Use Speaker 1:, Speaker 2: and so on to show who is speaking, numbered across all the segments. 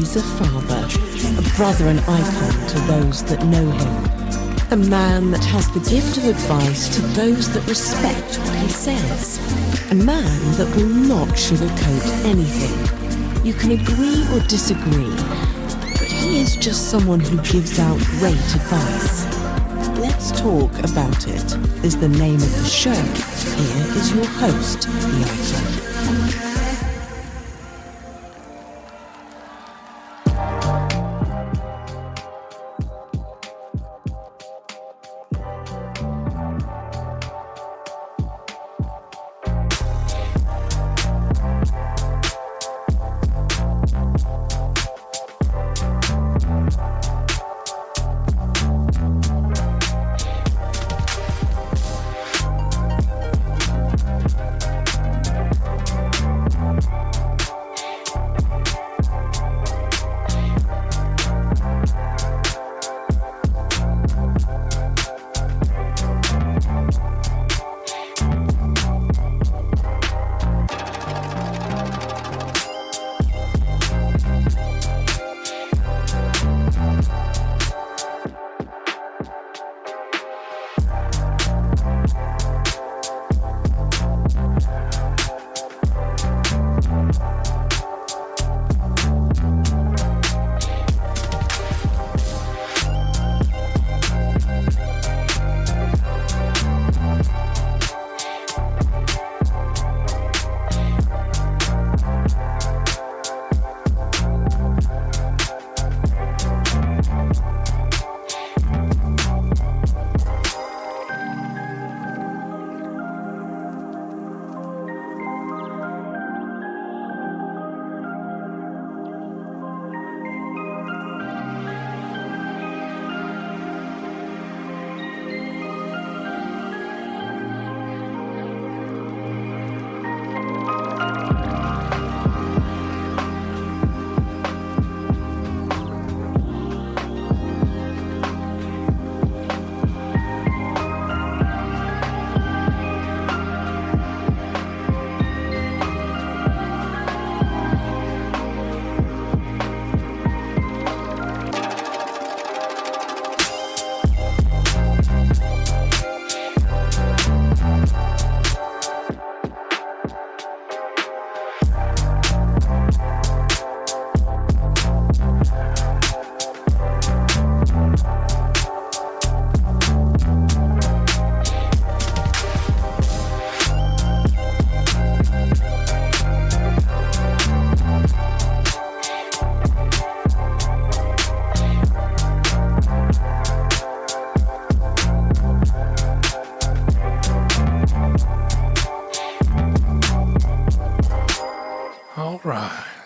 Speaker 1: He's a father, a brother and icon to those that know him. A man that has the gift of advice to those that respect what he says. A man that will not sugarcoat anything. You can agree or disagree, but he is just someone who gives out great advice. Let's Talk About It is the name of the show. Here is your host, The Icon.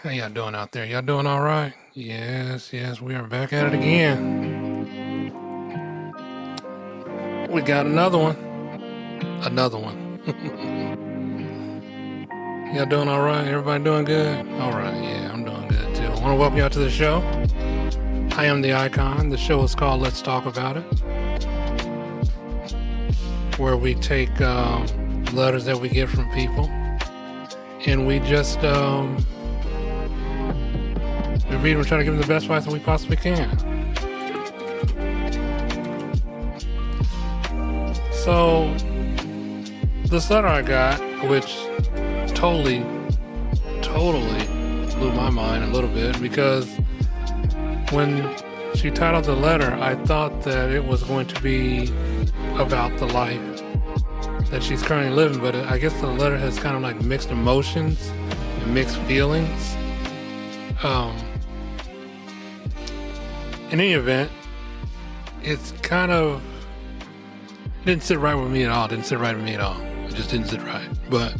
Speaker 2: How y'all doing out there? Y'all doing all right? Yes, we are back at it again. We got another one. Y'all doing all right? Everybody doing good? All right, yeah, I'm doing good too. I want to welcome y'all to the show. I am The Icon. The show is called Let's Talk About It, where we take letters that we get from people and we just we read them and try to give them the best advice that we possibly can. So this letter I got, which totally blew my mind a little bit, because when she titled the letter, I thought that it was going to be about the life that she's currently living, but I guess the letter has kind of like mixed emotions and mixed feelings. In any event, it's kind of, it didn't sit right with me at all. It just didn't sit right. But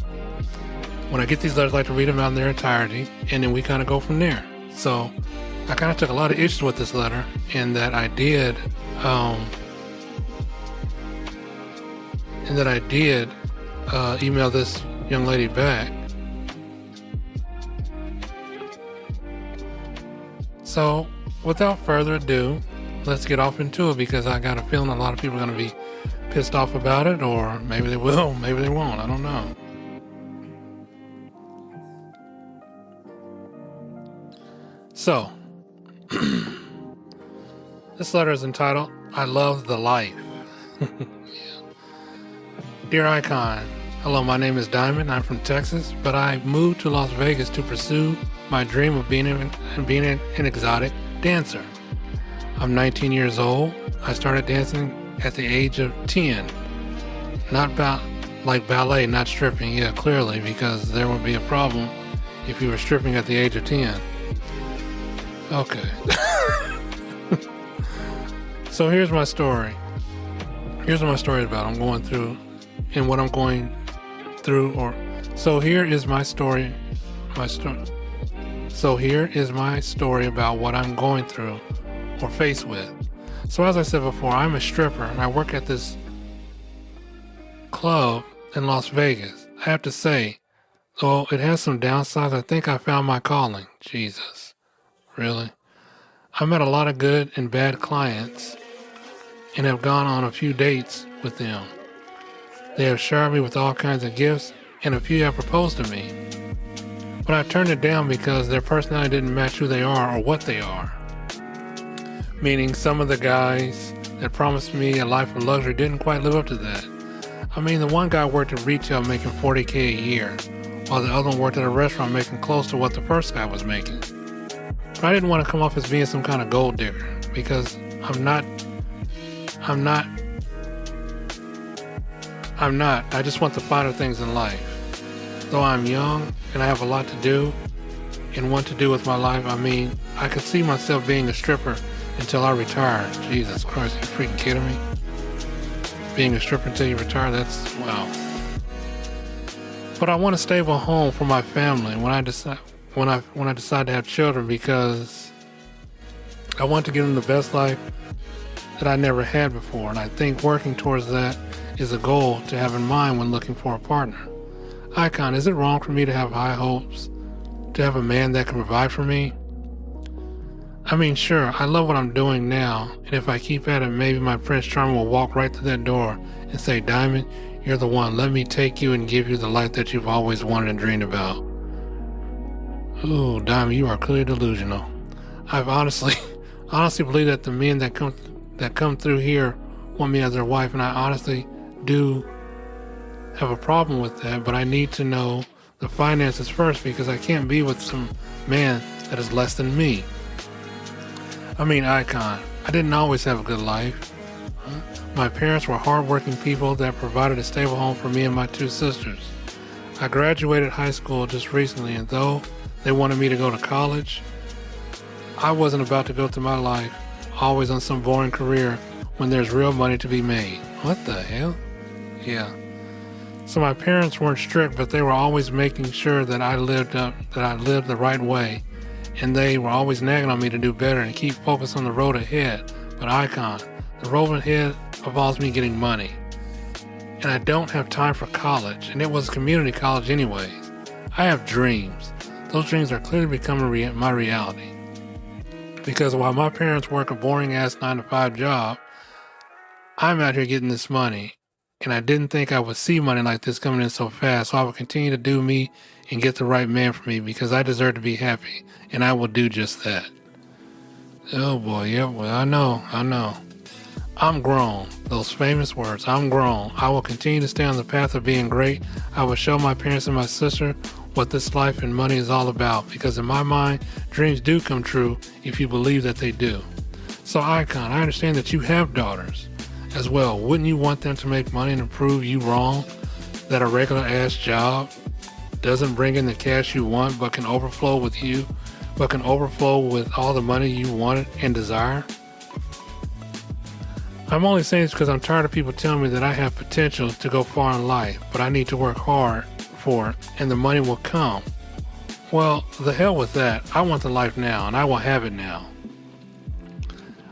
Speaker 2: when I get these letters, I like to read them out in their entirety, and then we kind of go from there. So I kind of took a lot of issues with this letter, in that I did email this young lady back. So without further ado, let's get off into it, because I got a feeling a lot of people are going to be pissed off about it, or maybe they will, maybe they won't, I don't know. So This letter is entitled, I Love the Life. Yeah. Dear Icon, hello, my name is Diamond. I'm from Texas, but I moved to Las Vegas to pursue my dream of being an exotic dancer. I'm 19 years old. I started dancing at the age of 10. Not like ballet, not stripping, yeah, clearly, because there would be a problem if you were stripping at the age of 10. Okay. So here's my story. Here's what my story is about. I'm going through and what I'm going through, so here is my story. So here is my story about what I'm going through or faced with. So as I said before, I'm a stripper and I work at this club in Las Vegas. I have to say, though it has some downsides, I think I found my calling. Jesus. Really? I met a lot of good and bad clients and have gone on a few dates with them. They have showered me with all kinds of gifts and a few have proposed to me. But I turned it down because their personality didn't match who they are or what they are. Meaning some of the guys that promised me a life of luxury didn't quite live up to that. I mean, the one guy worked at retail making $40,000 a year, while the other one worked at a restaurant making close to what the first guy was making. But I didn't want to come off as being some kind of gold digger, because I'm not. I just want the finer things in life. Though I'm young and I have a lot to do and want to do with my life, I mean, I could see myself being a stripper until I retire. Jesus Christ, are you freaking kidding me? Being a stripper until you retire, that's, wow. But I want a stable home for my family when I decide to have children, because I want to give them the best life that I never had before, and I think working towards that is a goal to have in mind when looking for a partner. Icon, is it wrong for me to have high hopes, to have a man that can provide for me? I mean, sure, I love what I'm doing now, and if I keep at it, maybe my Prince Charming will walk right through that door and say, Diamond, you're the one. Let me take you and give you the life that you've always wanted and dreamed about. Ooh, Diamond, you are clearly delusional. I've honestly believe that the men that come through here want me as their wife, and I honestly do have a problem with that, but I need to know the finances first, because I can't be with some man that is less than me. I mean, Icon, I didn't always have a good life. My parents were hardworking people that provided a stable home for me and my two sisters. I graduated high school just recently, and though they wanted me to go to college, I wasn't about to go through my life always on some boring career when there's real money to be made. What the hell? Yeah. So my parents weren't strict, but they were always making sure that I lived the right way, and they were always nagging on me to do better and keep focused on the road ahead. But Icon, the road ahead involves me getting money, and I don't have time for college, and it was community college anyways. I have dreams. Those dreams are clearly becoming my reality. Because while my parents work a boring-ass 9-to-5 job, I'm out here getting this money. And I didn't think I would see money like this coming in so fast, so I will continue to do me and get the right man for me, because I deserve to be happy, and I will do just that. Oh boy, yeah, well, I know. I'm grown. Those famous words, I'm grown. I will continue to stay on the path of being great. I will show my parents and my sister what this life and money is all about, because in my mind, dreams do come true if you believe that they do. So Icon, I understand that you have daughters as well. Wouldn't you want them to make money and prove you wrong, that a regular ass job doesn't bring in the cash you want, but can overflow with all the money you want and desire? I'm only saying this because I'm tired of people telling me that I have potential to go far in life, but I need to work hard for it, and the money will come. Well, the hell with that. I want the life now, and I will have it now.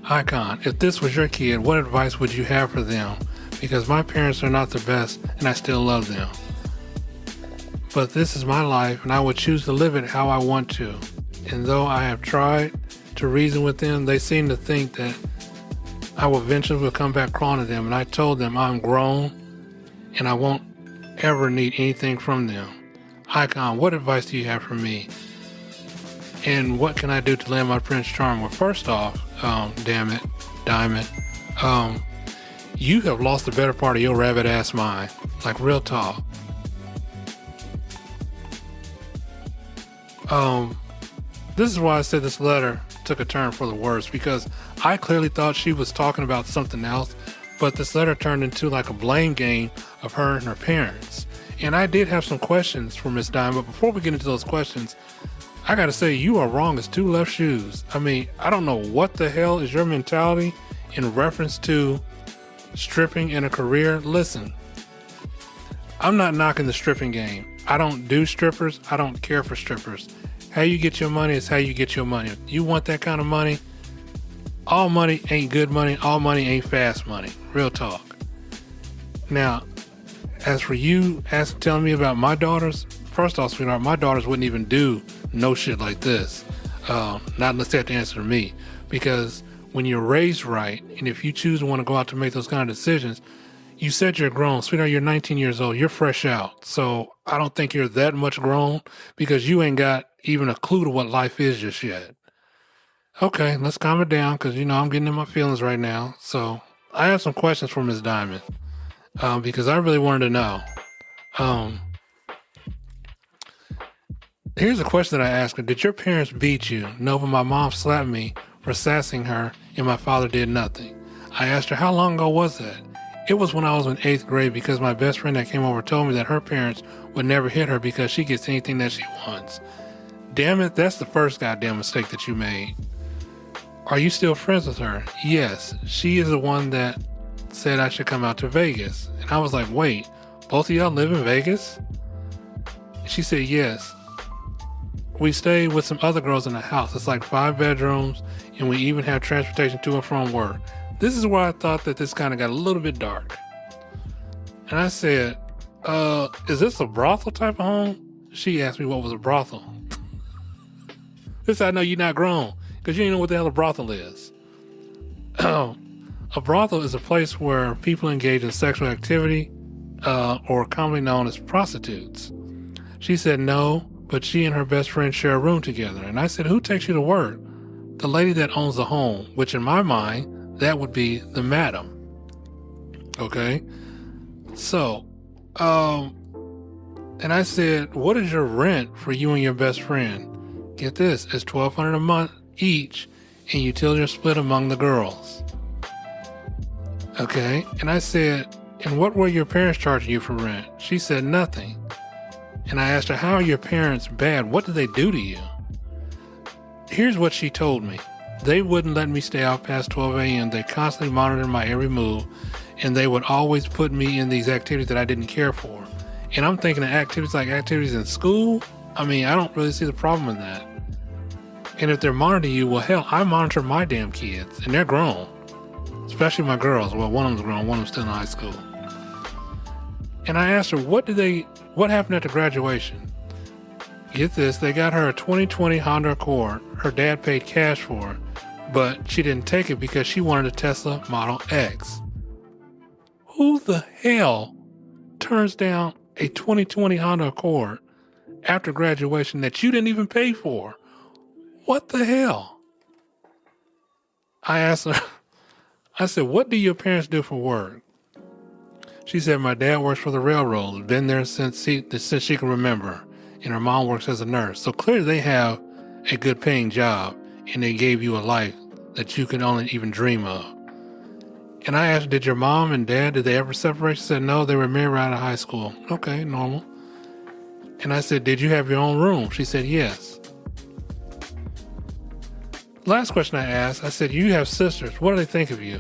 Speaker 2: Icon, if this was your kid, what advice would you have for them? Because my parents are not the best, and I still love them. But this is my life, and I would choose to live it how I want to. And though I have tried to reason with them, they seem to think that I will eventually come back crawling to them, and I told them I'm grown, and I won't ever need anything from them. Icon, what advice do you have for me? And what can I do to land my Prince Charming? Well, first off, damn it, Diamond, you have lost the better part of your rabbit ass mind. Like, real talk. This is why I said this letter took a turn for the worse, because I clearly thought she was talking about something else, but this letter turned into like a blame game of her and her parents. And I did have some questions for Miss Diamond, but before we get into those questions, I gotta say, you are wrong as two left shoes. I mean, I don't know what the hell is your mentality in reference to stripping in a career. Listen, I'm not knocking the stripping game. I don't do strippers. I don't care for strippers. How you get your money is how you get your money. You want that kind of money? All money ain't good money. All money ain't fast money. Real talk. Now, as for you telling me about my daughters, first off, sweetheart, my daughters wouldn't even do no shit like this. Not unless they have to answer to me. Because when you're raised right, and if you choose to want to go out to make those kind of decisions, you said you're grown. Sweetheart, you're 19 years old. You're fresh out. So I don't think you're that much grown, because you ain't got even a clue to what life is just yet. Okay, let's calm it down, because, I'm getting in my feelings right now. So I have some questions for Ms. Diamond, because I really wanted to know. Here's a question that I asked her. Did your parents beat you? No, but my mom slapped me for sassing her, and my father did nothing. I asked her, how long ago was that? It was when I was in 8th grade, because my best friend that came over told me that her parents would never hit her because she gets anything that she wants. Damn it, that's the first goddamn mistake that you made. Are you still friends with her? Yes, she is the one that said I should come out to Vegas. And I was like, wait, both of y'all live in Vegas? She said, yes. We stay with some other girls in the house. It's like 5 bedrooms, and we even have transportation to and from work. This is where I thought that this kind of got a little bit dark. And I said, is this a brothel type of home? She asked me what was a brothel. This I know you're not grown, because you don't know what the hell a brothel is. A brothel is a place where people engage in sexual activity, or commonly known as prostitutes. She said no, but she and her best friend share a room together. And I said, who takes you to work? The lady that owns the home, which in my mind, that would be the madam. Okay? So, and I said, what is your rent for you and your best friend? Get this, it's $1,200 a month each, and utilities are split among the girls. Okay? And I said, and what were your parents charging you for rent? She said nothing. And I asked her, how are your parents bad? What did they do to you? Here's what she told me. They wouldn't let me stay out past 12 a.m. They constantly monitored my every move, and they would always put me in these activities that I didn't care for. And I'm thinking of activities like activities in school. I mean, I don't really see the problem in that. And if they're monitoring you, well, hell, I monitor my damn kids, and they're grown. Especially my girls. Well, one of them's grown, one of them's still in high school. And I asked her, what happened at the graduation? Get this, they got her a 2020 Honda Accord. Her dad paid cash for it, but she didn't take it because she wanted a Tesla Model X. Who the hell turns down a 2020 Honda Accord after graduation that you didn't even pay for? What the hell? I asked her, I said, what do your parents do for work? She said, my dad works for the railroad, been there since she can remember, and her mom works as a nurse. So clearly they have a good paying job, and they gave you a life that you could only even dream of. And I asked, did your mom and dad, did they ever separate? She said, no, they were married right out of high school. Okay, normal. And I said, did you have your own room? She said, yes. Last question I asked, I said, you have sisters. What do they think of you?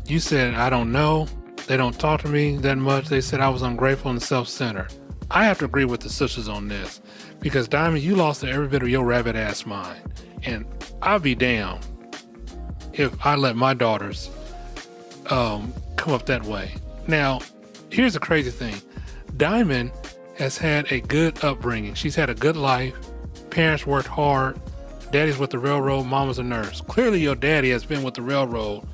Speaker 2: You said, I don't know. They don't talk to me that much. They said I was ungrateful and self-centered. I have to agree with the sisters on this, because Diamond, you lost every bit of your rabbit ass mind. And I'll be damned if I let my daughters come up that way. Now, here's the crazy thing. Diamond has had a good upbringing. She's had a good life. Parents worked hard. Daddy's with the railroad. Mama's a nurse. Clearly your daddy has been with the railroad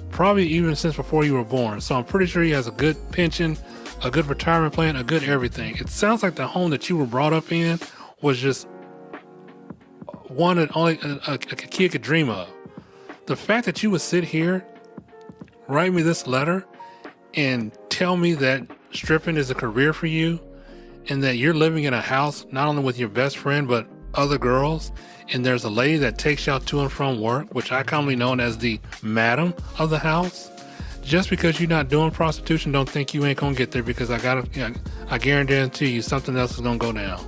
Speaker 2: probably even since before you were born. So I'm pretty sure he has a good pension, a good retirement plan, a good everything. It sounds like the home that you were brought up in was just one that only a kid could dream of. The fact that you would sit here, write me this letter, and tell me that stripping is a career for you, and that you're living in a house not only with your best friend but other girls, and there's a lady that takes y'all to and from work, which I commonly known as the madam of the house. Just because you're not doing prostitution, don't think you ain't gonna get there, because I guarantee you something else is gonna go down.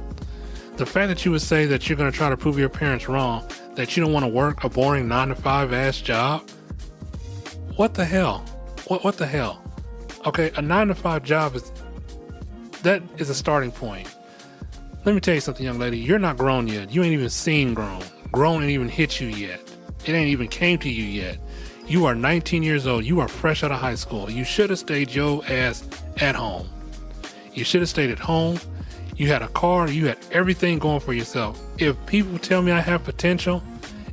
Speaker 2: The fact that you would say that you're gonna try to prove your parents wrong, that you don't want to work a boring 9-to-5 ass job, what the hell? What the hell? Okay, a 9-to-5 job is a starting point. Let me tell you something, young lady. You're not grown yet. You ain't even seen grown. Grown ain't even hit you yet. It ain't even came to you yet. You are 19 years old. You are fresh out of high school. You should have stayed your ass at home. You should have stayed at home. You had a car. You had everything going for yourself. If people tell me I have potential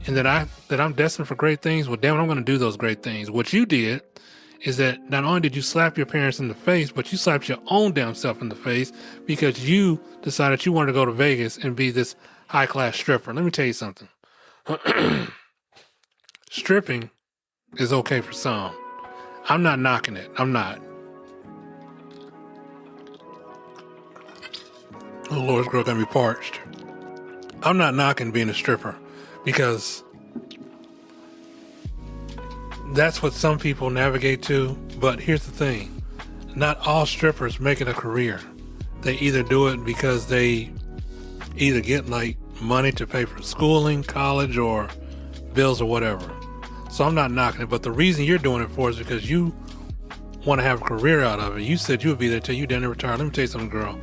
Speaker 2: and that I'm destined for great things, well, damn it, I'm going to do those great things. What you did is that not only did you slap your parents in the face, but you slapped your own damn self in the face because you decided you wanted to go to Vegas and be this high-class stripper. Let me tell you something. Stripping is okay for some. I'm not knocking it. I'm not. Oh, Lord's girl got me parched. I'm not knocking being a stripper because that's what some people navigate to. But here's the thing. Not all strippers make it a career. They either do it because they either get like money to pay for schooling, college, or bills or whatever. So I'm not knocking it. But the reason you're doing it for is because you want to have a career out of it. You said you would be there till you didn't retire. Let me tell you something, girl.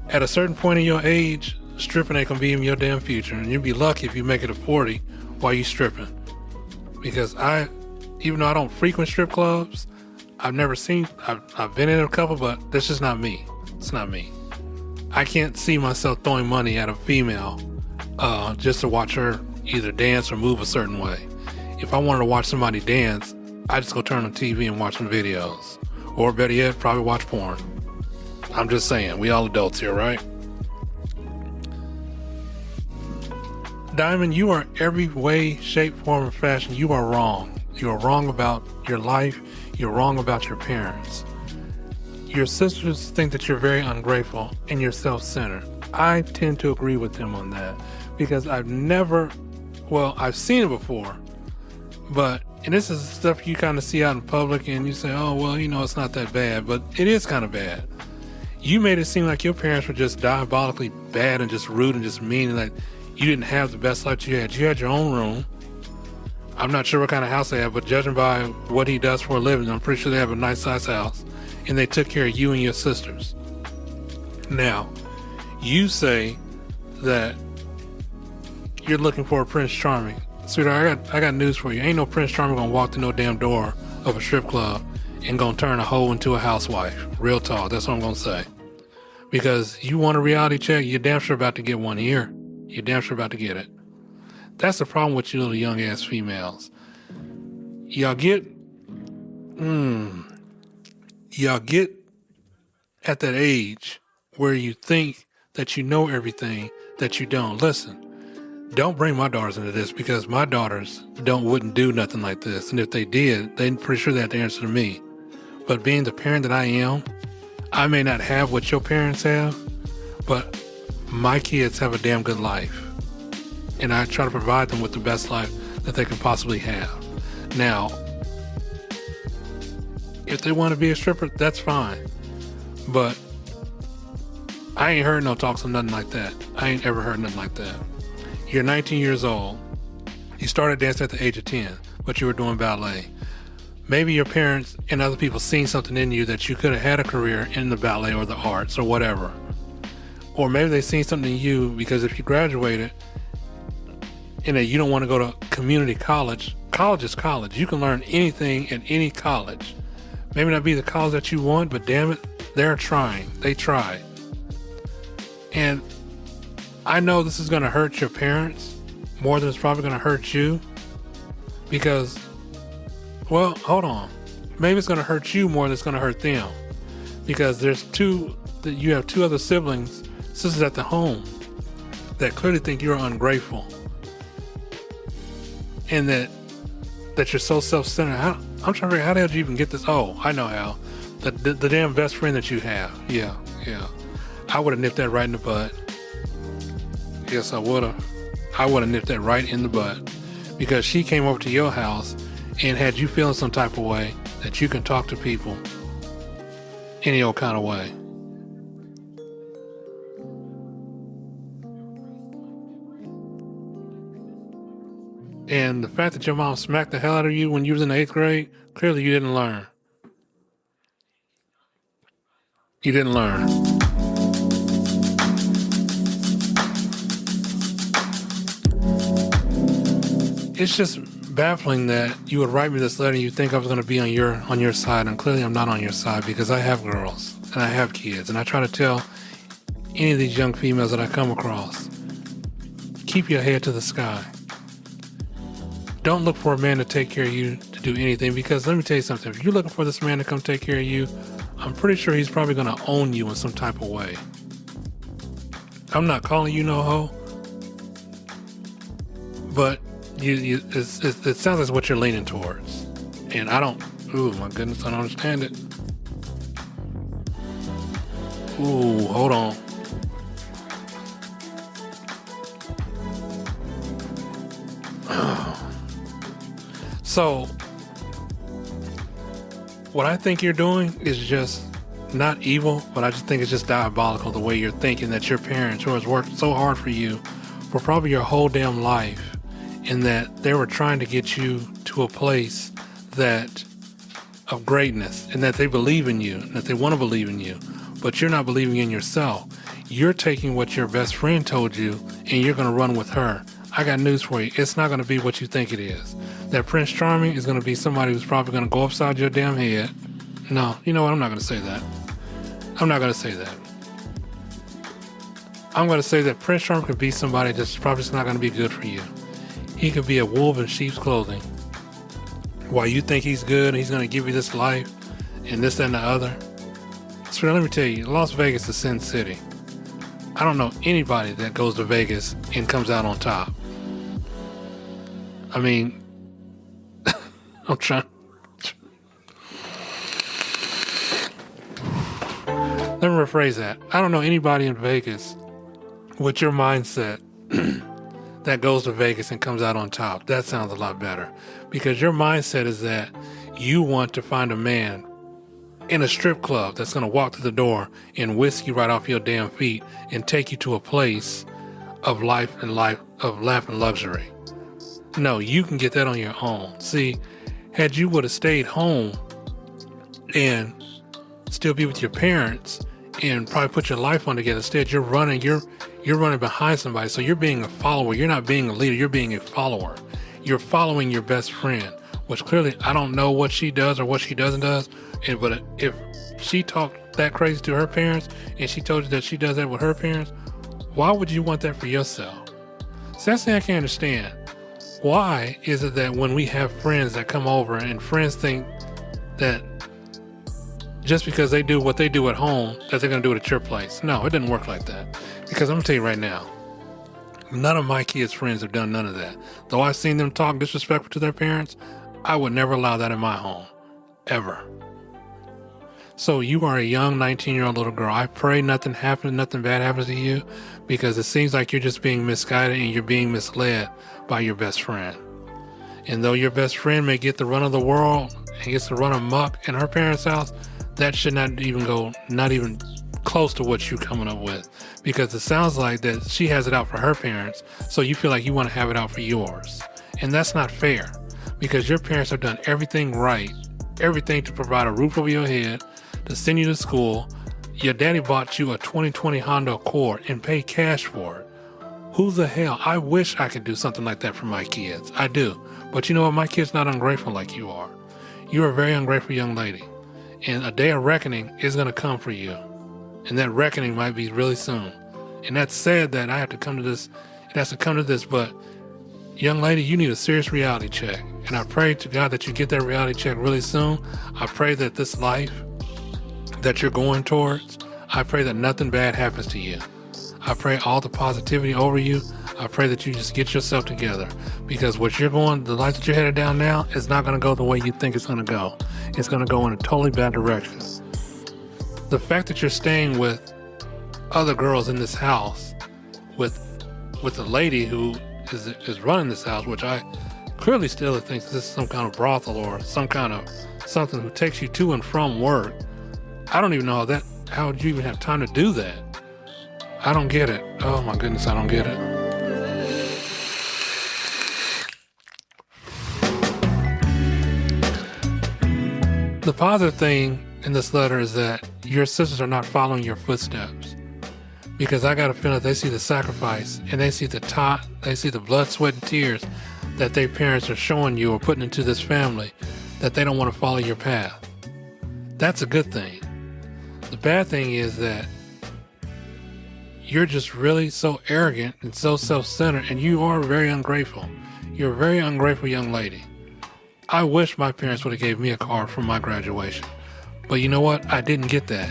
Speaker 2: At a certain point in your age, stripping ain't gonna be in your damn future, and you'd be lucky if you make it to 40 while you stripping. Because even though I don't frequent strip clubs, I've been in a couple, but that's just not me. It's not me. I can't see myself throwing money at a female just to watch her either dance or move a certain way. If I wanted to watch somebody dance, I just go turn on TV and watch some videos, or better yet, probably watch porn. I'm just saying, we all adults here, right? Diamond, you are every way, shape, form, and fashion. You are wrong. You are wrong about your life. You're wrong about your parents. Your sisters think that you're very ungrateful and you're self-centered. I tend to agree with them on that because I've seen it before, and this is stuff you kind of see out in public and you say, oh, well, it's not that bad, but it is kind of bad. You made it seem like your parents were just diabolically bad and just rude and just mean, and like you didn't have the best life you had. You had your own room. I'm not sure what kind of house they have, but judging by what he does for a living, I'm pretty sure they have a nice size house, and they took care of you and your sisters. Now, you say that you're looking for a Prince Charming. Sweetheart, I got news for you. Ain't no Prince Charming gonna walk through no damn door of a strip club and gonna turn a hoe into a housewife. Real talk, that's what I'm gonna say. Because you want a reality check, you're damn sure about to get one here. You're damn sure about to get it. That's the problem with you little young ass females. Y'all get at that age where you think that you know everything that you don't. Listen, don't bring my daughters into this because my daughters wouldn't do nothing like this. And if they did, they're pretty sure they have to answer to me. But being the parent that I am, I may not have what your parents have, but my kids have a damn good life. And I try to provide them with the best life that they can possibly have. Now, if they want to be a stripper, that's fine. But I ain't heard no talks of nothing like that. I ain't ever heard nothing like that. You're 19 years old. You started dancing at the age of 10, but you were doing ballet. Maybe your parents and other people seen something in you that you could have had a career in the ballet or the arts or whatever. Or maybe they seen something in you because if you graduated and that you don't want to go to community college, college is college. You can learn anything at any college. Maybe not be the college that you want, but damn it, they're trying. They tried. And I know this is going to hurt your parents more than it's probably going to hurt you because, well, hold on. Maybe it's going to hurt you more than it's going to hurt them because you have two other sisters at the home that clearly think you're ungrateful and that you're so self-centered. I'm trying to figure out how the hell did you even get this? Oh, I know how. The damn best friend that you have. Yeah. I would have nipped that right in the bud. Yes, I would have. I would have nipped that right in the bud. Because she came over to your house and had you feeling some type of way that you can talk to people any old kind of way. And the fact that your mom smacked the hell out of you when you was in the 8th grade, clearly you didn't learn. You didn't learn. It's just baffling that you would write me this letter and you think I was going to be on your side, and clearly I'm not on your side because I have girls and I have kids, and I try to tell any of these young females that I come across, keep your head to the sky. Don't look for a man to take care of you to do anything, because let me tell you something. If you're looking for this man to come take care of you, I'm pretty sure he's probably going to own you in some type of way. I'm not calling you no hoe, but it sounds like what you're leaning towards. And I don't, ooh, my goodness, I don't understand it. Ooh, hold on. So, what I think you're doing is just not evil, but I just think it's just diabolical the way you're thinking that your parents, who has worked so hard for you for probably your whole damn life, and that they were trying to get you to a place of greatness, and that they believe in you, and that they want to believe in you, but you're not believing in yourself. You're taking what your best friend told you, and you're going to run with her. I got news for you. It's not going to be what you think it is. That Prince Charming is going to be somebody who's probably going to go upside your damn head. No, you know what? I'm not going to say that. I'm not going to say that. I'm going to say that Prince Charming could be somebody that's probably not going to be good for you. He could be a wolf in sheep's clothing. While you think he's good and he's going to give you this life and this, that, and the other. So let me tell you, Las Vegas is Sin City. I don't know anybody that goes to Vegas and comes out on top. I mean, I'm trying. Let me rephrase that. I don't know anybody in Vegas with your mindset that goes to Vegas and comes out on top. That sounds a lot better. Because your mindset is that you want to find a man in a strip club that's going to walk through the door and whisk you right off your damn feet and take you to a place of life and luxury. No, you can get that on your own. See, had you would have stayed home and still be with your parents and probably put your life on together, instead you're running behind somebody. So you're being a follower. You're not being a leader. You're being a follower. You're following your best friend, which clearly I don't know what she does or what she doesn't does. But if she talked that crazy to her parents and she told you that she does that with her parents, why would you want that for yourself? So that's the thing I can't understand. Why is it that when we have friends that come over and friends think that just because they do what they do at home, that they're going to do it at your place? No, it doesn't work like that. Because I'm going to tell you right now, none of my kids' friends have done none of that. Though I've seen them talk disrespectful to their parents, I would never allow that in my home. Ever. So you are a young 19-year-old little girl. I pray nothing bad happens to you, because it seems like you're just being misguided and you're being misled by your best friend. And though your best friend may get the run of the world and gets to run amok in her parents' house, that should not even close to what you're coming up with, because it sounds like that she has it out for her parents, so you feel like you want to have it out for yours. And that's not fair, because your parents have done everything right, everything to provide a roof over your head, to send you to school. Your daddy bought you a 2020 Honda Accord and paid cash for it. Who the hell? I wish I could do something like that for my kids. I do. But you know what? My kid's not ungrateful like you are. You're a very ungrateful young lady. And a day of reckoning is going to come for you. And that reckoning might be really soon. And that's sad that I have to come to this. It has to come to this. But young lady, you need a serious reality check. And I pray to God that you get that reality check really soon. I pray that this life that you're going towards, I pray that nothing bad happens to you. I pray all the positivity over you. I pray that you just get yourself together, because the life that you're headed down now is not going to go the way you think it's going to go. It's going to go in a totally bad direction. The fact that you're staying with other girls in this house, with a lady who is running this house, which I clearly still think this is some kind of brothel or some kind of something who takes you to and from work. I don't even know how would you even have time to do that? I don't get it. Oh my goodness, I don't get it. The positive thing in this letter is that your sisters are not following your footsteps, because I got a feeling they see the sacrifice and they see the blood, sweat, and tears that their parents are showing you or putting into this family, that they don't want to follow your path. That's a good thing. The bad thing is that you're just really so arrogant and so self-centered, and you are very ungrateful. You're a very ungrateful young lady. I wish my parents would have gave me a car for my graduation. But you know what? I didn't get that.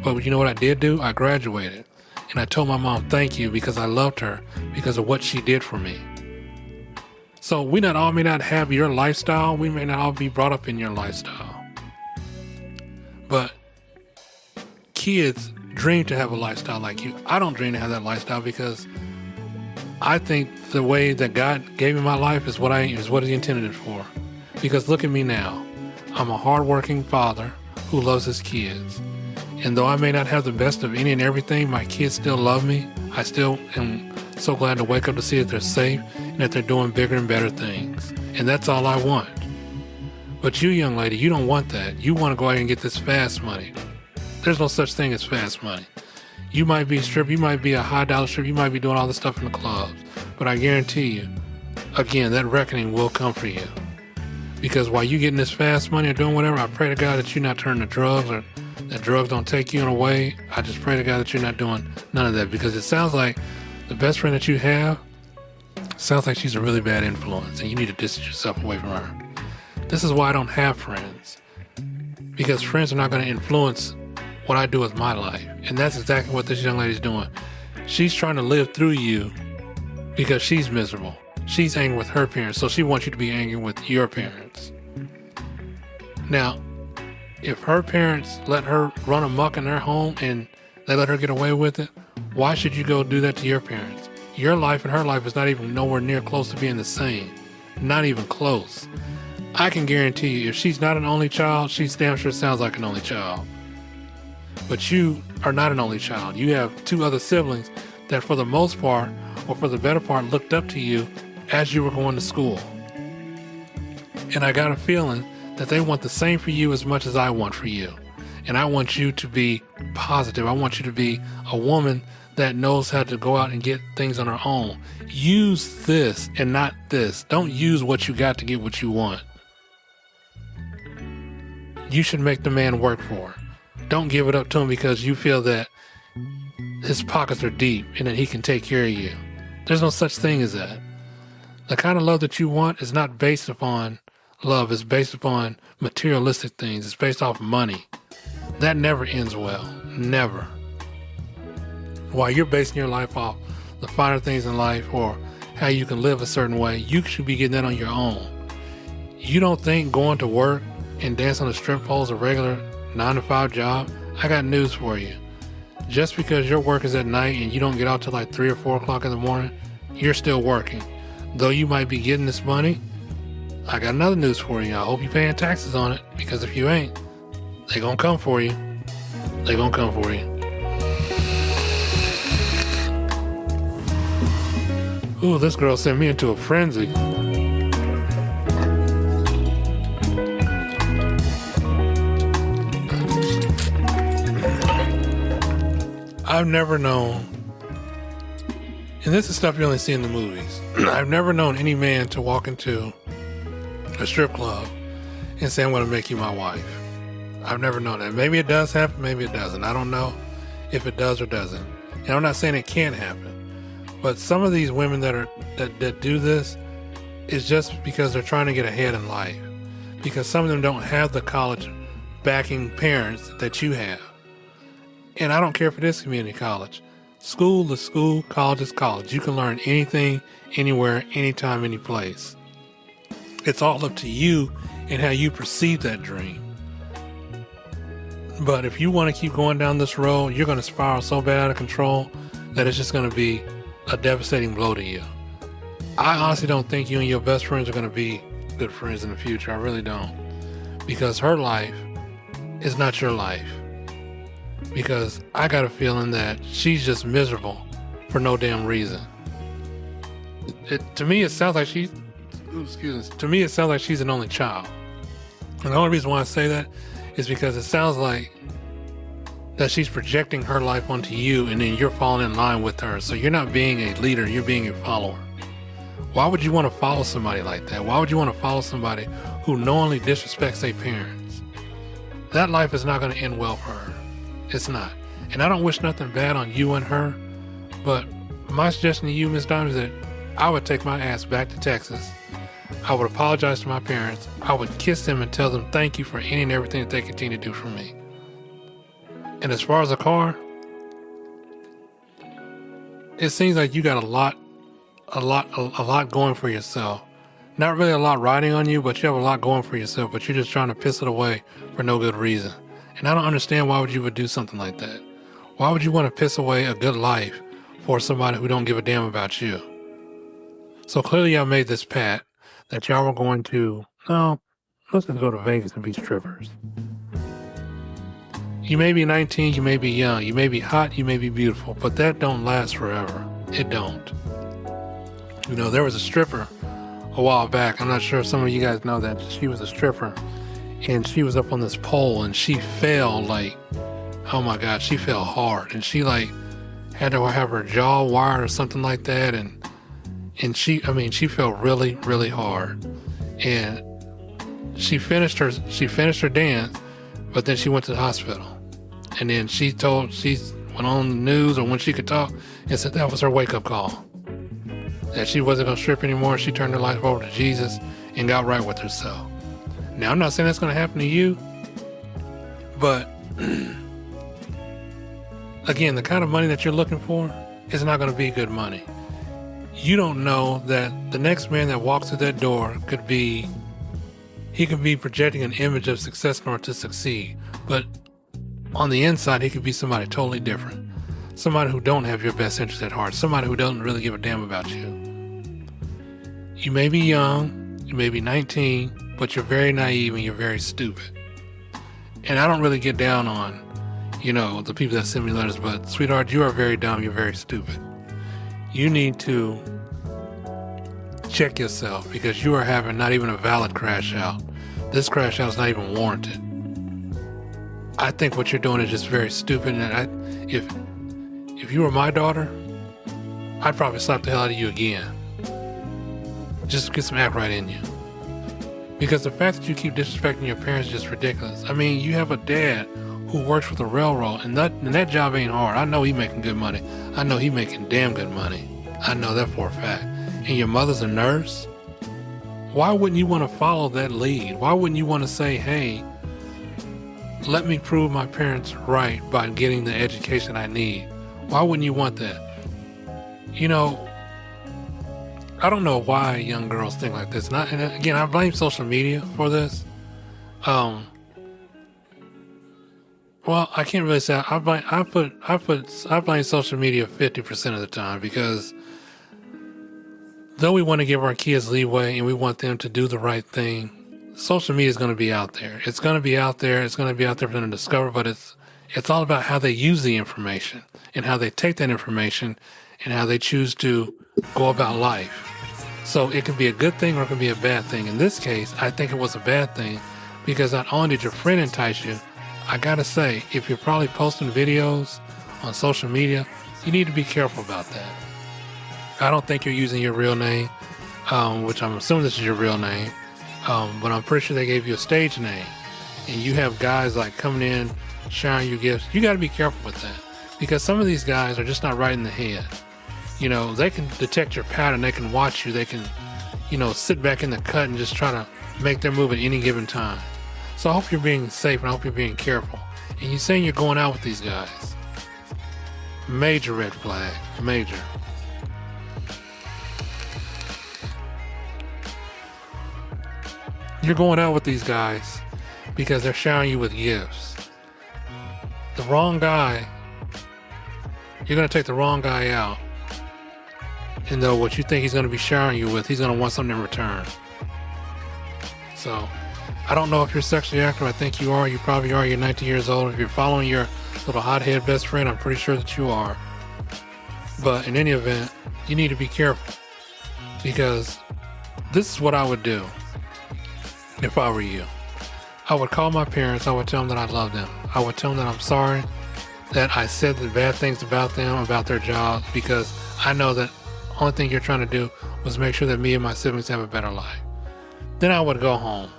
Speaker 2: But you know what I did do? I graduated. And I told my mom thank you, because I loved her because of what she did for me. So we all may not have your lifestyle. We may not all be brought up in your lifestyle. But kids dream to have a lifestyle like you. I don't dream to have that lifestyle, because I think the way that God gave me my life is what He intended it for. Because look at me now. I'm a hardworking father who loves his kids. And though I may not have the best of any and everything, my kids still love me. I still am so glad to wake up to see that they're safe and that they're doing bigger and better things. And that's all I want. But you, young lady, you don't want that. You want to go out and get this fast money. There's no such thing as fast money. You might be a stripper, you might be a high dollar stripper, you might be doing all this stuff in the clubs. But I guarantee you, again, that reckoning will come for you. Because while you getting this fast money or doing whatever, I pray to God that you're not turning to drugs, or that drugs don't take you in a way. I just pray to God that you're not doing none of that, because it sounds like the best friend that you have sounds like she's a really bad influence, and you need to distance yourself away from her. This is why I don't have friends, because friends are not going to influence what I do with my life. And that's exactly what this young lady's doing. She's trying to live through you because she's miserable. She's angry with her parents, so she wants you to be angry with your parents. Now, if her parents let her run amok in their home and they let her get away with it, why should you go do that to your parents? Your life and her life is not even nowhere near close to being the same. Not even close. I can guarantee you, if she's not an only child, she damn sure sounds like an only child. But you are not an only child. You have two other siblings that for the most part, or for the better part, looked up to you as you were going to school. And I got a feeling that they want the same for you as much as I want for you. And I want you to be positive. I want you to be a woman that knows how to go out and get things on her own. Use this and not this. Don't use what you got to get what you want. You should make the man work for her. Don't give it up to him because you feel that his pockets are deep and that he can take care of you. There's no such thing as that. The kind of love that you want is not based upon love. It's based upon materialistic things. It's based off money. That never ends well. Never. While you're basing your life off the finer things in life or how you can live a certain way, you should be getting that on your own. You don't think going to work and dance on a strip pole is a regular 9-to-5 job? I got news for you. Just because your work is at night and you don't get out till like 3 or 4 o'clock in the morning, you're still working. Though you might be getting this money, I got another news for you. I hope you're paying taxes on it, because if you ain't, they gonna come for you. They gonna come for you. Ooh, this girl sent me into a frenzy. I've never known, and this is stuff you only see in the movies, I've never known any man to walk into a strip club and say, I'm going to make you my wife. I've never known that. Maybe it does happen, maybe it doesn't. I don't know if it does or doesn't. And I'm not saying it can't happen. But some of these women that do this is just because they're trying to get ahead in life. Because some of them don't have the college backing parents that you have. And I don't care if it is community college. School is school, college is college. You can learn anything, anywhere, anytime, any place. It's all up to you and how you perceive that dream. But if you want to keep going down this road, you're going to spiral so bad out of control that it's just going to be a devastating blow to you. I honestly don't think you and your best friends are going to be good friends in the future. I really don't. Because her life is not your life. Because I got a feeling that she's just miserable for no damn reason. To me, it sounds like she's an only child. And the only reason why I say that is because it sounds like that she's projecting her life onto you and then you're falling in line with her. So you're not being a leader, you're being a follower. Why would you want to follow somebody like that? Why would you want to follow somebody who knowingly disrespects their parents? That life is not going to end well for her. It's not. And I don't wish nothing bad on you and her, but my suggestion to you, Miss Diamond, is that I would take my ass back to Texas. I would apologize to my parents. I would kiss them and tell them thank you for any and everything that they continue to do for me. And as far as a car, it seems like you got a lot going for yourself. Not really a lot riding on you, but you have a lot going for yourself, but you're just trying to piss it away for no good reason. And I don't understand why you would do something like that. Why would you want to piss away a good life for somebody who don't give a damn about you? So clearly y'all made this pact that y'all were going to, let's just go to Vegas and be strippers. You may be 19, you may be young, you may be hot, you may be beautiful, but that don't last forever. It don't. You know, there was a stripper a while back. I'm not sure if some of you guys know that. She was a stripper, and she was up on this pole, and she fell oh my God, she fell hard. And she had to have her jaw wired or something like that. And she fell really, really hard. And she finished her dance, but then she went to the hospital. And then she went on the news or when she could talk and said that was her wake up call. That she wasn't going to strip anymore. She turned her life over to Jesus and got right with herself. Now, I'm not saying that's going to happen to you, but again, the kind of money that you're looking for is not going to be good money. You don't know that the next man that walks through that door could be projecting an image of success in order to succeed, but on the inside, he could be somebody totally different. Somebody who don't have your best interest at heart. Somebody who doesn't really give a damn about you. You may be young, you may be 19, but you're very naive and you're very stupid. And I don't really get down on, the people that send me letters, but sweetheart, you are very dumb, you're very stupid. You need to check yourself because you are having not even a valid crash out. This crash out is not even warranted. I think what you're doing is just very stupid, and if you were my daughter, I'd probably slap the hell out of you again. Just get some act right in you. Because the fact that you keep disrespecting your parents is just ridiculous. I mean, you have a dad who works for the railroad, and that job ain't hard. I know he making good money. I know he making damn good money. I know that for a fact. And your mother's a nurse? Why wouldn't you want to follow that lead? Why wouldn't you want to say, hey, let me prove my parents right by getting the education I need? Why wouldn't you want that? I don't know why young girls think like this. And again, I blame social media for this. Well, I can't really say I blame social media 50% of the time, because though we want to give our kids leeway and we want them to do the right thing, social media is going to be out there. It's going to be out there. It's going to be out there for them to discover, but it's all about how they use the information and how they take that information and how they choose to go about life. So it can be a good thing or it can be a bad thing. In this case, I think it was a bad thing because not only did your friend entice you, I gotta say, if you're probably posting videos on social media, you need to be careful about that. I don't think you're using your real name, which I'm assuming this is your real name, but I'm pretty sure they gave you a stage name. And you have guys coming in, sharing your gifts. You gotta be careful with that because some of these guys are just not right in the head. They can detect your pattern, they can watch you, they can, sit back in the cut and just try to make their move at any given time. So I hope you're being safe and I hope you're being careful. And you're saying you're going out with these guys. Major red flag. Major. You're going out with these guys because they're showering you with gifts. The wrong guy, you're going to take the wrong guy out. And though what you think he's going to be showering you with, he's going to want something in return. So, I don't know if you're sexually active. I think you are. You probably are. You're 19 years old. If you're following your little hothead best friend, I'm pretty sure that you are. But in any event, you need to be careful. Because this is what I would do if I were you. I would call my parents. I would tell them that I love them. I would tell them that I'm sorry that I said the bad things about them, about their jobs, because I know that the only thing you're trying to do was make sure that me and my siblings have a better life. Then I would go home.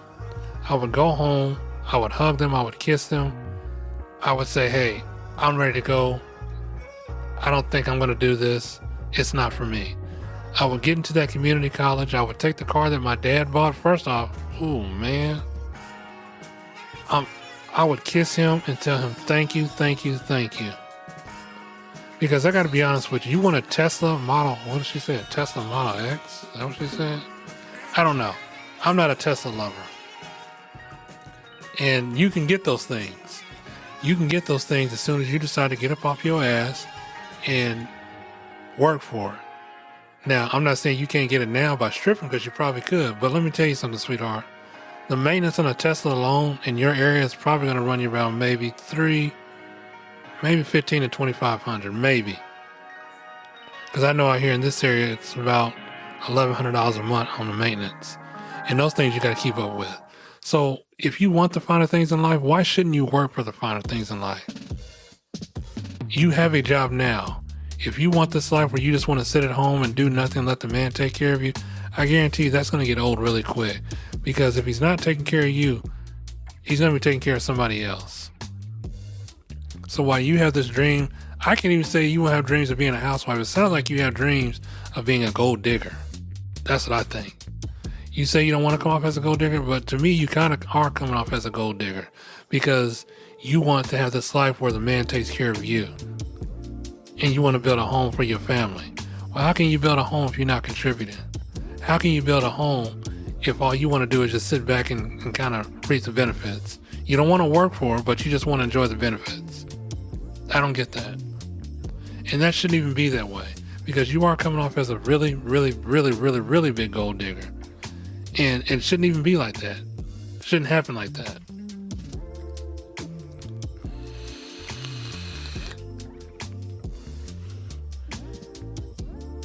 Speaker 2: I would go home. I would hug them. I would kiss them. I would say, hey, I'm ready to go. I don't think I'm going to do this. It's not for me. I would get into that community college. I would take the car that my dad bought. First off, ooh, man. I would kiss him and tell him, thank you, thank you, thank you. Because I got to be honest with you. You want a Tesla Model, what did she say? A Tesla Model X? Is that what she said? I don't know. I'm not a Tesla lover. And you can get those things. You can get those things as soon as you decide to get up off your ass and work for it. Now, I'm not saying you can't get it now by stripping, because you probably could. But let me tell you something, sweetheart. The maintenance on a Tesla alone in your area is probably going to run you around maybe $15 to $2,500, maybe. Because I know out here in this area, it's about $1,100 a month on the maintenance. And those things you got to keep up with. So if you want the finer things in life, why shouldn't you work for the finer things in life? You have a job now. If you want this life where you just want to sit at home and do nothing, let the man take care of you, I guarantee you that's going to get old really quick. Because if he's not taking care of you, he's going to be taking care of somebody else. So while you have this dream, I can't even say you won't have dreams of being a housewife. It sounds like you have dreams of being a gold digger. That's what I think. You say you don't want to come off as a gold digger, but to me, you kind of are coming off as a gold digger because you want to have this life where the man takes care of you and you want to build a home for your family. Well, how can you build a home if you're not contributing? How can you build a home if all you want to do is just sit back and kind of reap the benefits? You don't want to work for it, but you just want to enjoy the benefits. I don't get that. And that shouldn't even be that way because you are coming off as a really, really, really, really, really big gold digger. And it shouldn't even be like that. It shouldn't happen like that.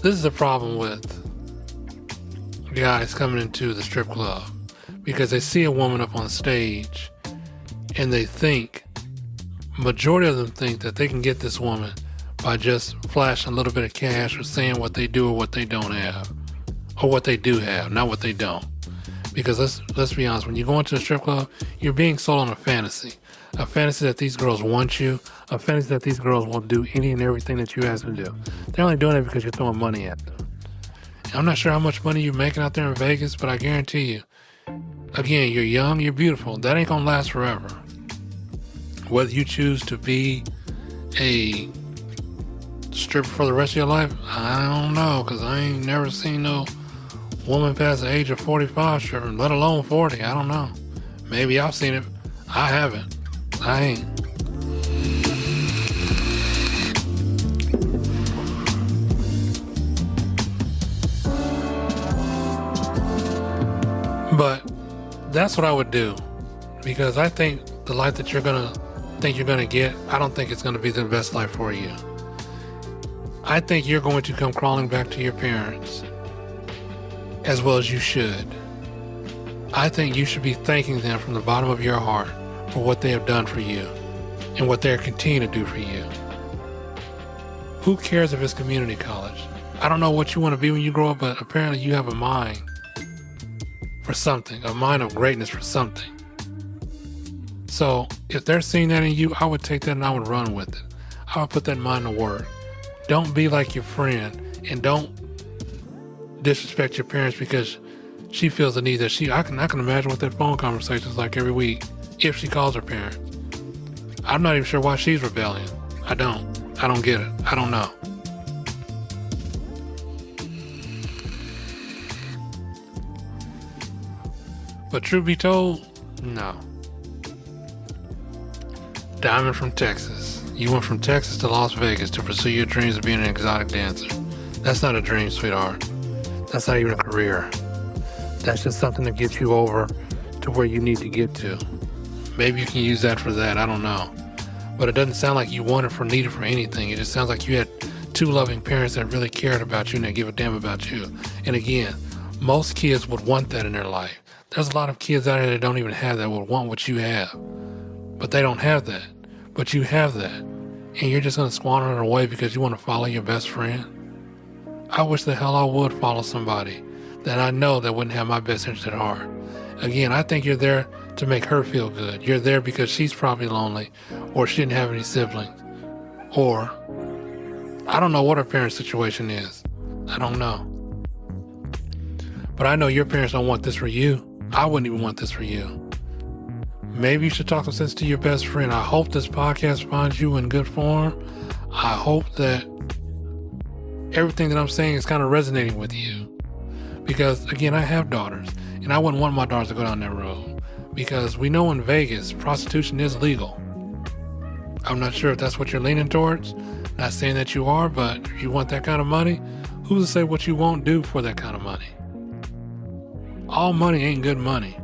Speaker 2: This is the problem with guys coming into the strip club because they see a woman up on stage and they think, majority of them think that they can get this woman by just flashing a little bit of cash or saying what they do or what they don't have, or what they do have, not what they don't. Because let's be honest, when you go into a strip club, you're being sold on a fantasy that these girls want you, a fantasy that these girls will do any and everything that you ask them to do. They're only doing it because you're throwing money at them. And I'm not sure how much money you're making out there in Vegas, but I guarantee you, again, you're young, you're beautiful. That ain't gonna last forever. Whether you choose to be a stripper for the rest of your life, I don't know, because I ain't never seen no woman past the age of 45 stripping, let alone 40. I don't know. Maybe I've seen it. I haven't. I ain't. But that's what I would do, because I think the life that you're gonna get, I don't think it's gonna be the best life for you. I think you're going to come crawling back to your parents, as well as you should. I think you should be thanking them from the bottom of your heart for what they have done for you and what they're continuing to do for you. Who cares if it's community college? I don't know what you want to be when you grow up, but apparently you have a mind for something, a mind of greatness for something. So if they're seeing that in you, I would take that and I would run with it. I would put that mind to work. Don't be like your friend, and don't disrespect your parents because she feels the need that I can imagine what that phone conversation is like every week if she calls her parents. I'm not even sure why she's rebelling. I don't. I don't get it. I don't know. But truth be told, no. Diamond from Texas. You went from Texas to Las Vegas to pursue your dreams of being an exotic dancer. That's not a dream, sweetheart. That's not even a career. That's just something to get you over to where you need to get to. Maybe you can use that for that. I don't know. But it doesn't sound like you want it or need it for anything. It just sounds like you had two loving parents that really cared about you and that give a damn about you. And again, most kids would want that in their life. There's a lot of kids out here that don't even have that, would want what you have. But they don't have that. But you have that. And you're just going to squander it away because you want to follow your best friend? I wish the hell I would follow somebody that I know that wouldn't have my best interest at heart. Again, I think you're there to make her feel good. You're there because she's probably lonely, or she didn't have any siblings, or I don't know what her parents' situation is. I don't know. But I know your parents don't want this for you. I wouldn't even want this for you. Maybe you should talk some sense to your best friend. I hope this podcast finds you in good form. I hope that everything that I'm saying is kind of resonating with you. Because, again, I have daughters, and I wouldn't want my daughters to go down that road. Because we know in Vegas, prostitution is legal. I'm not sure if that's what you're leaning towards. Not saying that you are, but if you want that kind of money, who's to say what you won't do for that kind of money? All money ain't good money.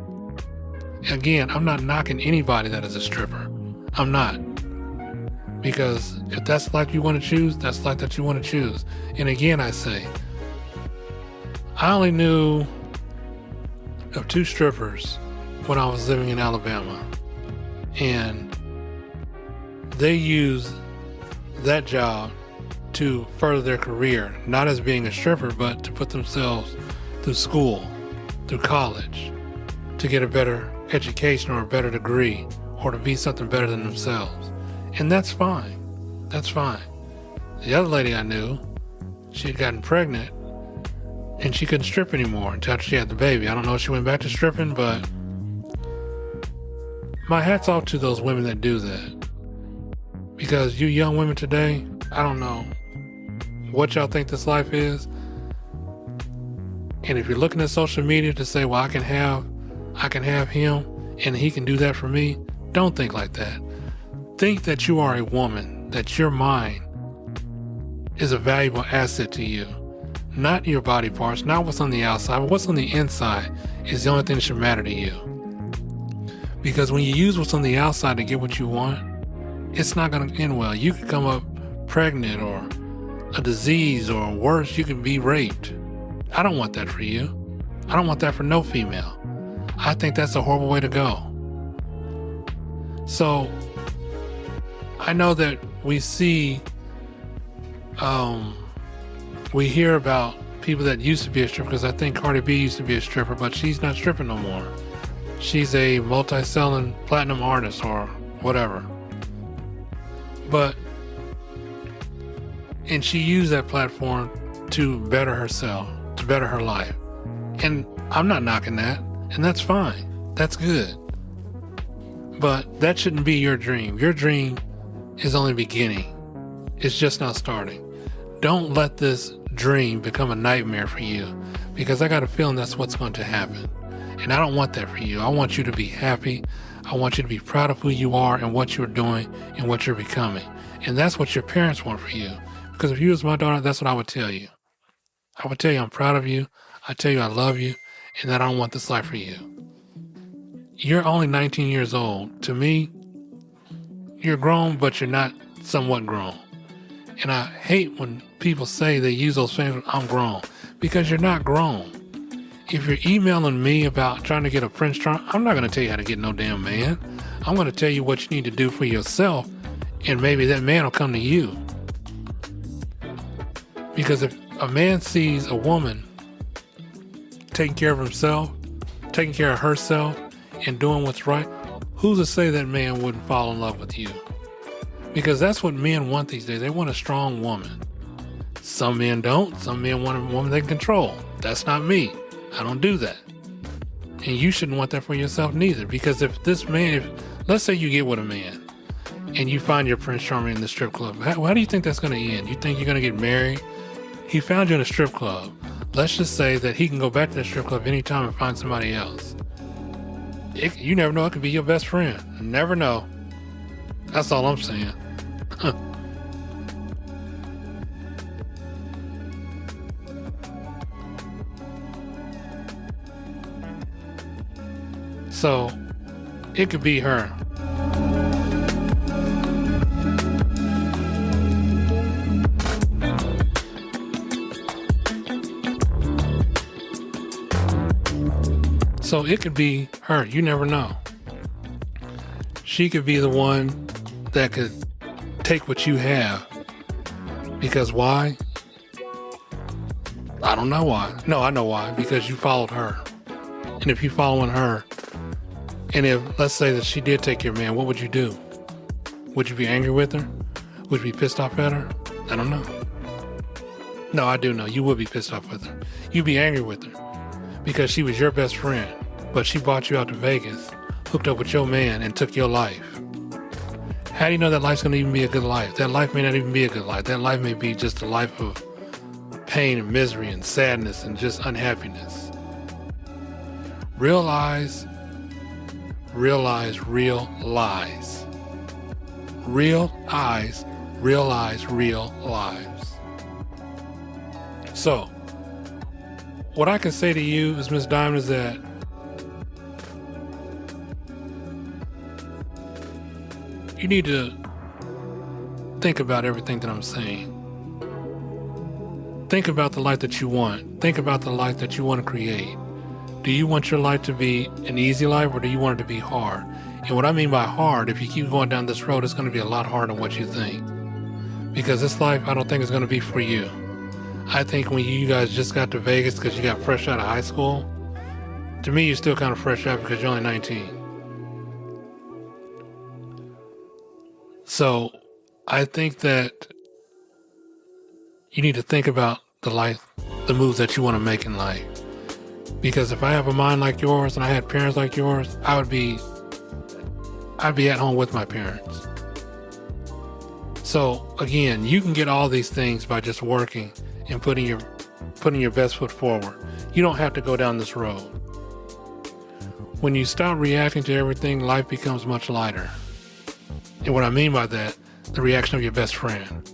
Speaker 2: Again, I'm not knocking anybody that is a stripper. I'm not. Because if that's the life you want to choose, that's the life that you want to choose. And again, I say, I only knew of 2 strippers when I was living in Alabama. And they used that job to further their career, not as being a stripper, but to put themselves through school, through college, to get a better education or a better degree, or to be something better than themselves. And that's fine. That's fine. The other lady I knew, she had gotten pregnant and she couldn't strip anymore until she had the baby. I don't know if she went back to stripping, but my hat's off to those women that do that. Because you young women today, I don't know what y'all think this life is. And if you're looking at social media to say, well, I can have him and he can do that for me, don't think like that. Think that you are a woman, that your mind is a valuable asset to you. Not your body parts, not what's on the outside, but what's on the inside is the only thing that should matter to you. Because when you use what's on the outside to get what you want, it's not going to end well. You could come up pregnant or a disease, or worse, you can be raped. I don't want that for you. I don't want that for no female. I think that's a horrible way to go. So I know that we see, we hear about people that used to be a stripper, because I think Cardi B used to be a stripper, but she's not stripping no more. She's a multi-selling platinum artist or whatever. And she used that platform to better herself, to better her life. And I'm not knocking that, and that's fine. That's good. But that shouldn't be your dream. Your dream is only beginning. It's just not starting. Don't let this dream become a nightmare for you, because I got a feeling that's what's going to happen. And I don't want that for you. I want you to be happy. I want you to be proud of who you are and what you're doing and what you're becoming. And that's what your parents want for you. Because if you was my daughter, that's what I would tell you. I would tell you I'm proud of you. I tell you I love you, and that I don't want this life for you. You're only 19 years old. To me, you're grown, but you're not somewhat grown. And I hate when people say they use those things, I'm grown, because you're not grown. If you're emailing me about trying to get a Prince Charming, I'm not going to tell you how to get no damn man. I'm going to tell you what you need to do for yourself, and maybe that man will come to you. Because if a man sees a woman taking care of himself, taking care of herself, and doing what's right, who's to say that man wouldn't fall in love with you? Because that's what men want these days. They want a strong woman. Some men don't. Some men want a woman they can control. That's not me. I don't do that. And you shouldn't want that for yourself neither. Because if this man, let's say you get with a man, and you find your Prince Charming in the strip club. How do you think that's going to end? You think you're going to get married? He found you in a strip club. Let's just say that he can go back to the strip club anytime and find somebody else. You never know. It could be your best friend. Never know. That's all I'm saying. So, it could be her. So it could be her. You never know. She could be the one that could take what you have. Because why? I don't know why. No, I know why. Because you followed her. And if you're following her, and if, let's say that she did take your man, what would you do? Would you be angry with her? Would you be pissed off at her? I don't know. No, I do know. You would be pissed off with her. You'd be angry with her because she was your best friend, but she brought you out to Vegas, hooked up with your man, and took your life. How do you know that life's going to even be a good life? That life may not even be a good life. That life may be just a life of pain and misery and sadness and just unhappiness. Realize real lies. Real eyes realize real lives. So, what I can say to you is, Miss Diamond, is that you need to think about everything that I'm saying. Think about the life that you want. Think about the life that you want to create. Do you want your life to be an easy life, or do you want it to be hard? And what I mean by hard, if you keep going down this road, it's going to be a lot harder than what you think. Because this life, I don't think is going to be for you. I think when you guys just got to Vegas because you got fresh out of high school, to me, you're still kind of fresh out because you're only 19. So I think that you need to think about the life, the moves that you want to make in life. Because if I have a mind like yours and I had parents like yours, I'd be at home with my parents. So again, you can get all these things by just working and putting your best foot forward. You don't have to go down this road. When you stop reacting to everything, life becomes much lighter. And what I mean by that, the reaction of your best friend.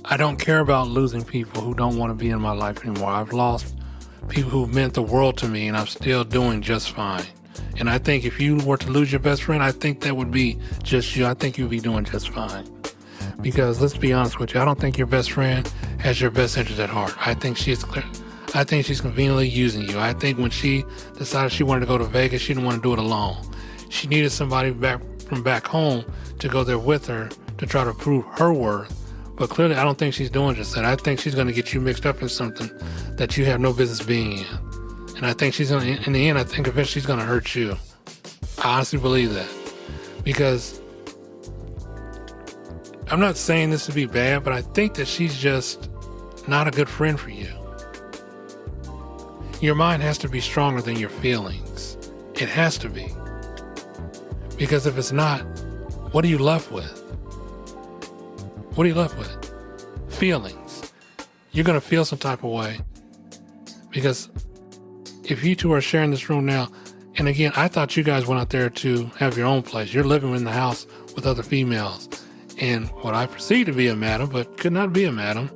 Speaker 2: I don't care about losing people who don't want to be in my life anymore. I've lost people who meant the world to me, and I'm still doing just fine. And I think if you were to lose your best friend, I think that would be just you. I think you'd be doing just fine. Because let's be honest with you, I don't think your best friend has your best interest at heart. I think she's conveniently using you. I think when she decided she wanted to go to Vegas, she didn't want to do it alone. She needed somebody from back home to go there with her to try to prove her worth. But clearly, I don't think she's doing just that. I think she's going to get you mixed up in something that you have no business being in. And I think she's going to, in the end, I think eventually she's going to hurt you. I honestly believe that. Because I'm not saying this to be bad, but I think that she's just not a good friend for you. Your mind has to be stronger than your feelings. It has to be. Because if it's not, what are you left with? What are you left with? Feelings. You're going to feel some type of way. Because if you two are sharing this room now, and again, I thought you guys went out there to have your own place. You're living in the house with other females. And what I perceive to be a madam, but could not be a madam,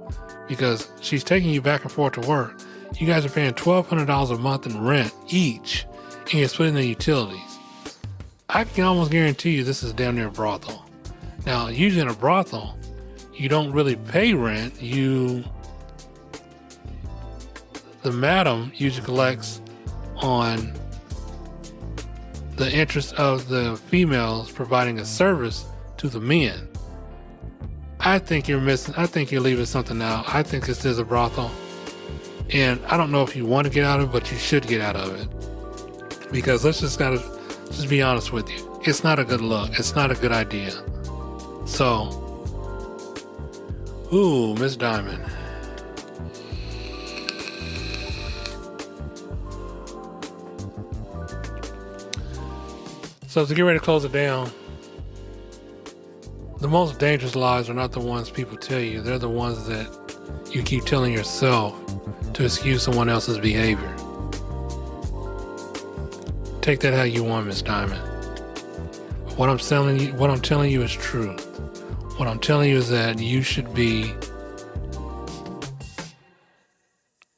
Speaker 2: because she's taking you back and forth to work. You guys are paying $1,200 a month in rent each, and you're splitting the utilities. I can almost guarantee you this is damn near a brothel. Now, usually in a brothel, you don't really pay rent. The madam usually collects on the interest of the females providing a service to the men. I think you're leaving something out. I think this is a brothel. And I don't know if you want to get out of it, but you should get out of it. Because let's just be honest with you. It's not a good look. It's not a good idea. So, Miss Diamond. So to get ready to close it down, the most dangerous lies are not the ones people tell you. They're the ones that you keep telling yourself to excuse someone else's behavior. Take that how you want, Miss Diamond. What I'm telling you is truth. What I'm telling you is that you should be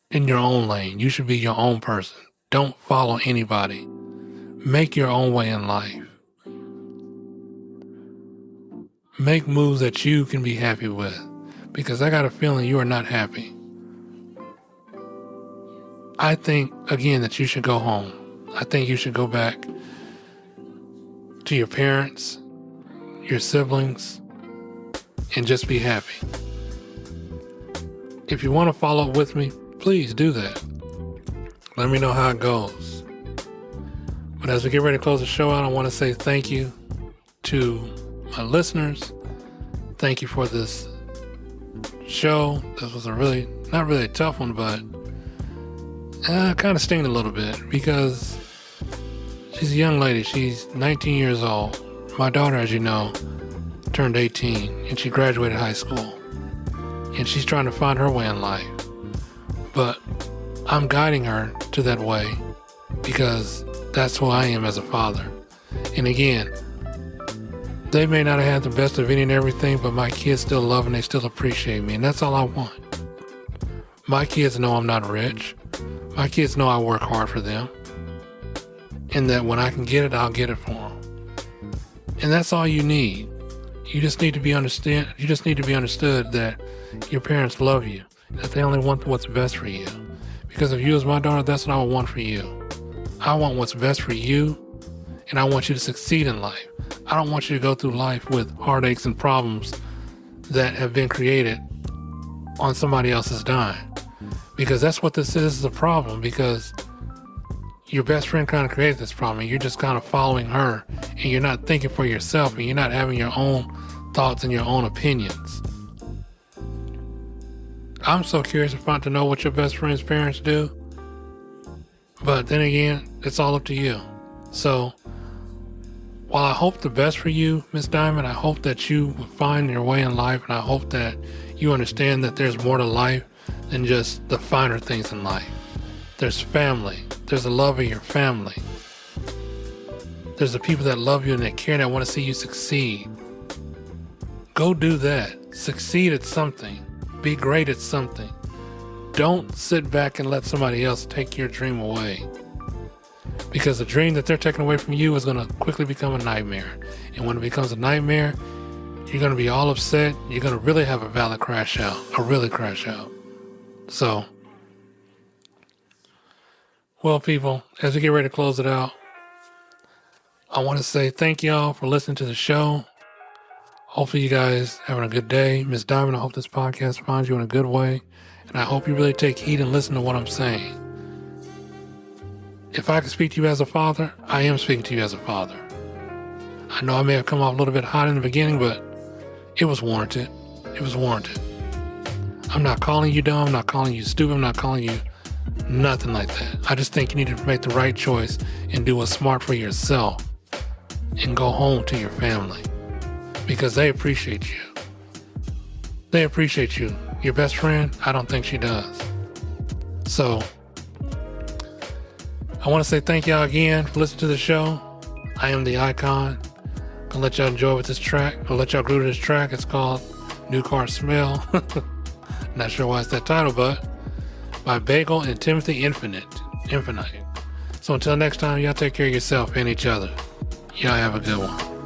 Speaker 2: in your own lane. You should be your own person. Don't follow anybody. Make your own way in life. Make moves that you can be happy with. Because I got a feeling you are not happy. I think, again, that you should go home. I think you should go back to your parents, your siblings, and just be happy. If you want to follow up with me, please do that. Let me know how it goes. But as we get ready to close the show out, I want to say thank you to my listeners. Thank you for this show. This was not really a tough one, but kind of stinged a little bit because she's a young lady. She's 19 years old. My daughter, as you know, turned 18 and she graduated high school. And she's trying to find her way in life. But I'm guiding her to that way because that's who I am as a father. And again, they may not have had the best of any and everything, but my kids still love and they still appreciate me. And that's all I want. My kids know I'm not rich. My kids know I work hard for them. And that when I can get it, I'll get it for them. And that's all you need. You just need to be understood that your parents love you, that they only want what's best for you. Because if you was my daughter, that's what I would want for you. I want what's best for you, and I want you to succeed in life. I don't want you to go through life with heartaches and problems that have been created on somebody else's dime. Because that's what this is a problem, because your best friend kind of created this problem, and you're just kind of following her, and you're not thinking for yourself, and you're not having your own thoughts and your own opinions. I'm so curious to know what your best friend's parents do, but then again, it's all up to you. So, while I hope the best for you, Miss Diamond, I hope that you find your way in life, and I hope that you understand that there's more to life than just the finer things in life. There's family. There's the love of your family. There's the people that love you and that care and that want to see you succeed. Go do that. Succeed at something. Be great at something. Don't sit back and let somebody else take your dream away. Because the dream that they're taking away from you is going to quickly become a nightmare. And when it becomes a nightmare, you're going to be all upset. You're going to really have a valid crash out. So, well, people, as we get ready to close it out, I want to say thank y'all for listening to the show. Hopefully you guys having a good day. Miss Diamond, I hope this podcast finds you in a good way. And I hope you really take heed and listen to what I'm saying. If I can speak to you as a father, I am speaking to you as a father. I know I may have come off a little bit hot in the beginning, but it was warranted. It was warranted. I'm not calling you dumb. I'm not calling you stupid. I'm not calling you nothing like that. I just think you need to make the right choice and do what's smart for yourself and go home to your family because they appreciate you. They appreciate you. Your best friend, I don't think she does. So, I want to say thank y'all again for listening to the show. I am the Icon. I'll let y'all enjoy with this track. I'll let y'all groove to this track. It's called New Car Smell. Not sure why it's that title, but by Bagel and Timothy Infinite. So until next time, y'all take care of yourself and each other. Y'all have a good one.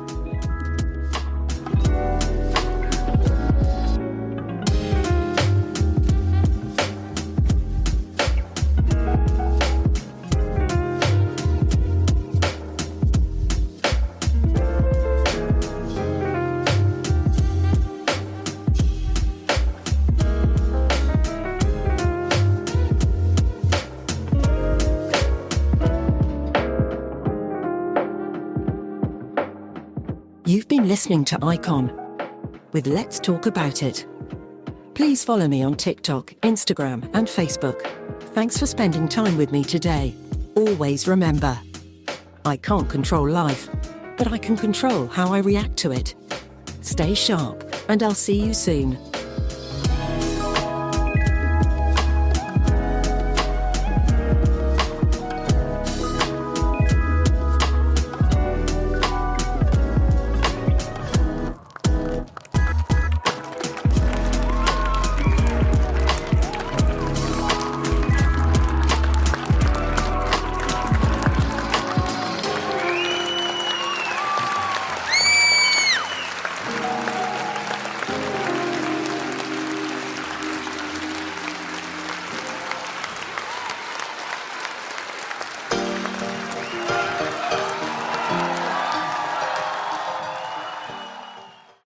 Speaker 1: You've been listening to Icon with Let's Talk About It. Please follow me on TikTok, Instagram, and Facebook. Thanks for spending time with me today. Always remember, I can't control life, but I can control how I react to it. Stay sharp, and I'll see you soon.